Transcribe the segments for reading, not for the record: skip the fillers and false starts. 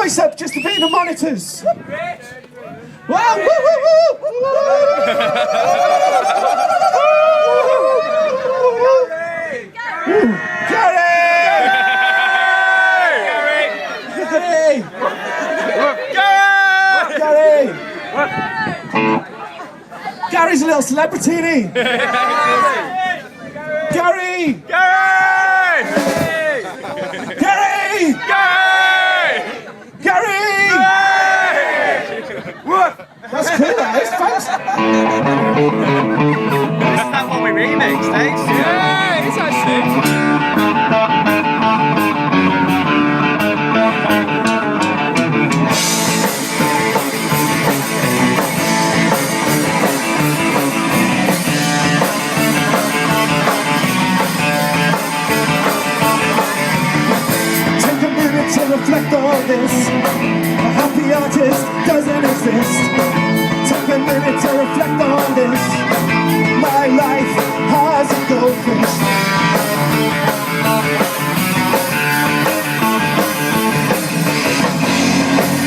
voice up just to be in the monitors. Wow, woo, woo, woo, woo. Gary! Gary's a little celebrity, isn't he? Gary! Gary! Gary! Gary! What? That's cool, that is. Thanks. Is that what we remixed, eh? Yeah, it's actually. Reflect all this. A happy artist doesn't exist. Take a minute to reflect on this. My life has a goldfish.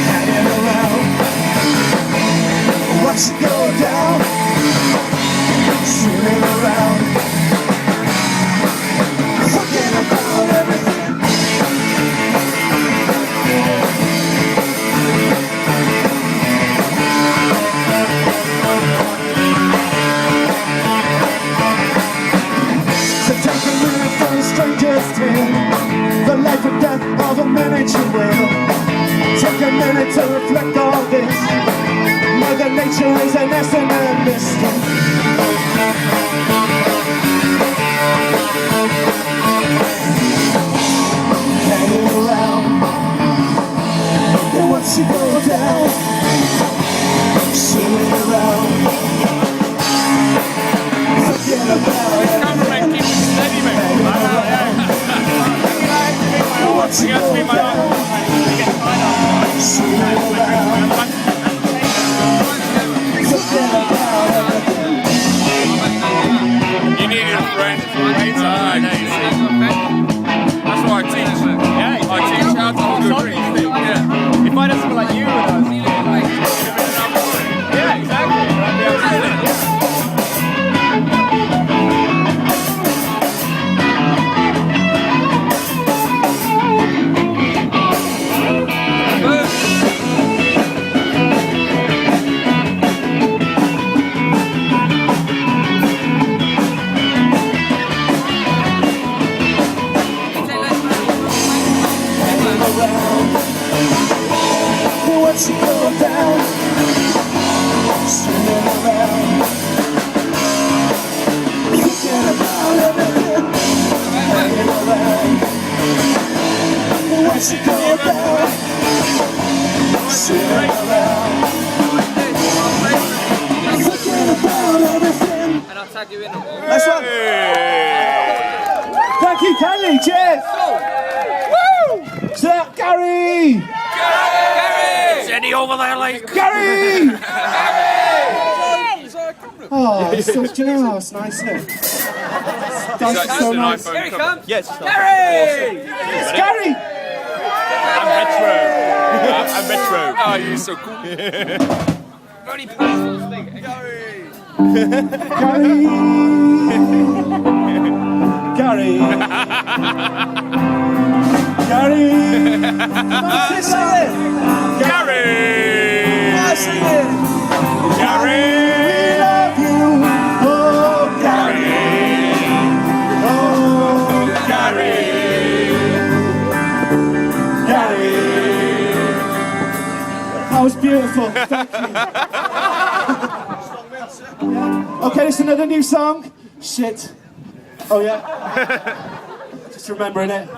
Hanging around, watch it go down. Swimming around, forget about everything. The life and death of a miniature whale. Take a minute to reflect on this. Mother Nature is an S&M mystic. Hanging around, and once you go down, swimming around, forget about it. Cameraman, keep it steady, mate. Once you go down, swimming around, forget about everything. You needed a friend. That's what I teach. Yeah, I teach how to hold your drink. Yeah. If I had someone like you with us, yeah, exactly. Once you go down, swimming around, forget about everything. Hanging around, once you go down, swimming around, forget about everything. And I'll tag you in. Nice one. Thank you, Kelly. Cheers. Woo! So, Gary. Is Eddie over there, like? Gary! Oh, it's so, do you know how it's nice, isn't it? That's so nice. Here he comes. Yes. Gary! Gary! I'm retro. I'm retro. Oh, you're so cool. Only pencils thing. Gary! Gary! Gary! Gary! Sing it! Gary! Sing it! Gary! We love you! Oh, Gary! Oh, Gary! Gary! That was beautiful, thank you. Okay, this is another new song. Shit. Oh yeah? Just remembering it.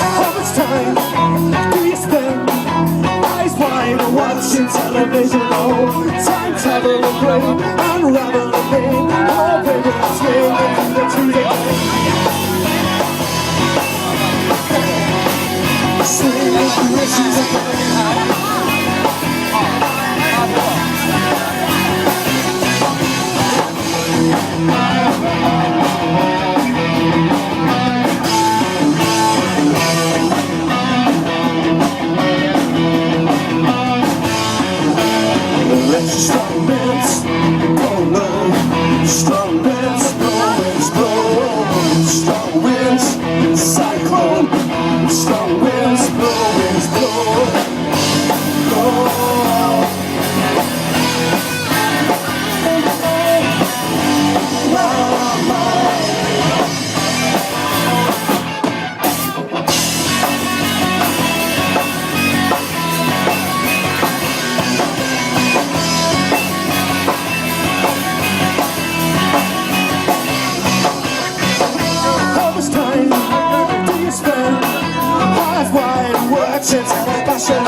How much time do you spend Strong winds blow low, strong winds blow, winds blow, strong winds, cyclone, strong winds blow, winds blow, blow. Watching passion,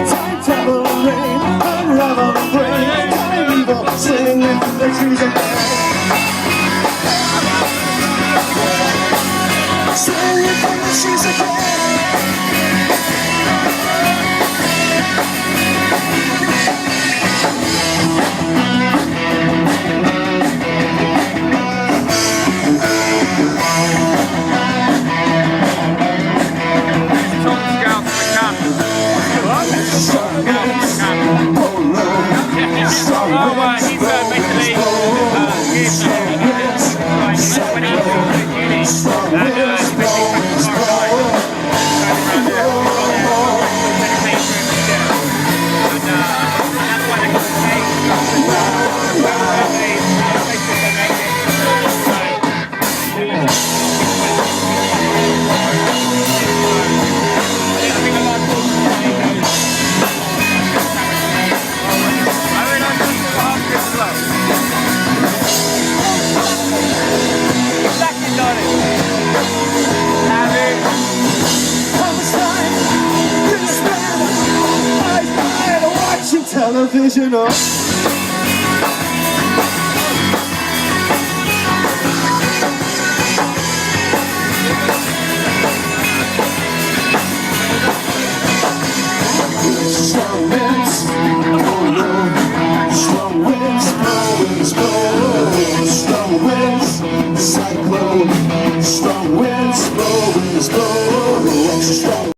time travel and rain, unravel the brain, Kinevil, singing in the trees again. Singing in the trees again. Television on.